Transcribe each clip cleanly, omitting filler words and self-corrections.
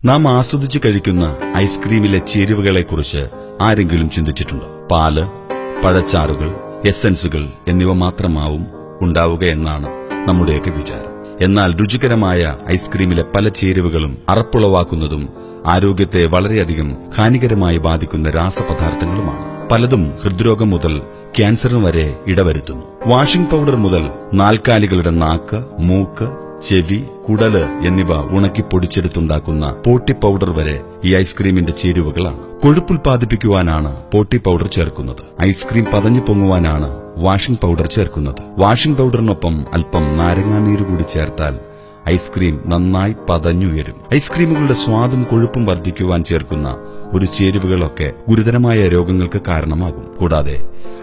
നാം ആസ്വദിച്ച് കഴിക്കുന്ന ഐസ്ക്രീമിലെ ചേരുവകളെക്കുറിച്ച് ആരെങ്കിലും ചിന്തിച്ചിട്ടുണ്ടോ? പാല്, പഴച്ചാറുകൾ, എസൻസുകൾ എന്നിവ മാത്രമാവും ഉണ്ടാവുകയെന്നാണ് നമ്മുടെയൊക്കെ വിചാരം. എന്നാൽ രുചികരമായ ഐസ്ക്രീമിലെ പല ചേരുവകളും അറപ്പുളവാക്കുന്നതും ആരോഗ്യത്തെ വളരെയധികം ഹാനികരമായി ബാധിക്കുന്ന രാസപദാർത്ഥങ്ങളുമാണ്. പലതും ഹൃദ്രോഗം മുതൽ ക്യാൻസറിന് വരെ ഇടവരുത്തുന്നു. വാഷിംഗ് പൗഡർ മുതൽ നാൽക്കാലികളുടെ നാക്ക്, മൂക്ക്, ചെവി, കുടല് എന്നിവ ഉണക്കി പൊടിച്ചെടുത്തുണ്ടാക്കുന്ന പോട്ടി പൗഡർ വരെ ഈ ഐസ്ക്രീമിന്റെ ചേരുവകളാണ്. കൊഴുപ്പുൽപാദിപ്പിക്കുവാനാണ് പോട്ടി പൗഡർ ചേർക്കുന്നത്. ഐസ്ക്രീം പതഞ്ഞു പൊങ്ങുവാനാണ് വാഷിംഗ് പൗഡർ ചേർക്കുന്നത്. വാഷിംഗ് പൗഡറിനൊപ്പം അല്പം നാരങ്ങാനീര് കൂടി ചേർത്താൽ ഐസ്ക്രീം നന്നായി പതഞ്ഞുയരും. ഐസ്ക്രീമുകളുടെ സ്വാദും കൊഴുപ്പും വർദ്ധിക്കുവാൻ ചേർക്കുന്ന ഒരു ചേരുവകളൊക്കെ ഗുരുതരമായ രോഗങ്ങൾക്ക് കാരണമാകും. കൂടാതെ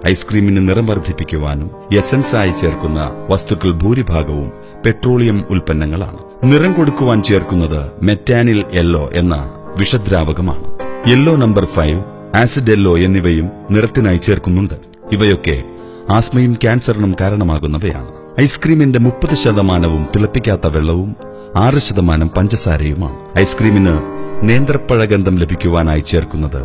ഐസ്ക്രീമിന് നിറം വർദ്ധിപ്പിക്കുവാനും എസൻസായി ചേർക്കുന്ന വസ്തുക്കൾ ഭൂരിഭാഗവും പെട്രോളിയം ഉൽപ്പന്നങ്ങളാണ്. നിറം കൊടുക്കുവാൻ ചേർക്കുന്നത് മെറ്റാനിൽ യെല്ലോ എന്ന വിഷദ്രാവകമാണ്. യെല്ലോ നമ്പർ 5, ആസിഡ് യെല്ലോ എന്നിവയും നിറത്തിനായി ചേർക്കുന്നുണ്ട്. ഇവയൊക്കെ ആസ്മയും ക്യാൻസറിനും കാരണമാകുന്നവയാണ്. ഐസ്ക്രീമിന്റെ 30% തിളപ്പിക്കാത്ത വെള്ളവും 6% പഞ്ചസാരയുമാണ്. ഐസ്ക്രീമിന് നേന്ത്രപ്പഴഗന്ധം ലഭിക്കുവാനായി ചേർക്കുന്നത്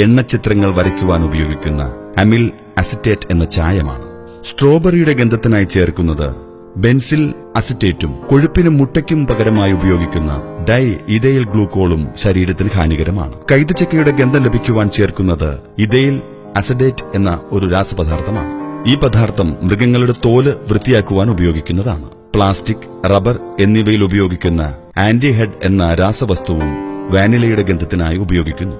എണ്ണച്ചിത്രങ്ങൾ വരയ്ക്കുവാൻ ഉപയോഗിക്കുന്ന അമിൽ അസിറ്റേറ്റ് എന്ന ചായമാണ്. സ്ട്രോബെറിയുടെ ഗന്ധത്തിനായി ചേർക്കുന്നത് ബെൻസിൽ അസിറ്റേറ്റും കൊഴുപ്പിനും മുട്ടയ്ക്കും പകരമായി ഉപയോഗിക്കുന്ന ഡൈ ഇഥൈൽ ഗ്ലൂക്കോളും ശരീരത്തിന് ഹാനികരമാണ്. കൈതച്ചക്കയുടെ ഗന്ധം ലഭിക്കുവാൻ ചേർക്കുന്നത് ഇഥൈൽ അസിഡേറ്റ് എന്ന ഒരു രാസപദാർത്ഥമാണ്. ഈ പദാർത്ഥം മൃഗങ്ങളുടെ തോല് വൃത്തിയാക്കുവാൻ ഉപയോഗിക്കുന്നതാണ്. പ്ലാസ്റ്റിക്, റബ്ബർ എന്നിവയിൽ ഉപയോഗിക്കുന്ന ആന്റിഹെഡ് എന്ന രാസവസ്തുവും വാനിലയുടെ ഗന്ധത്തിനായി ഉപയോഗിക്കുന്നു.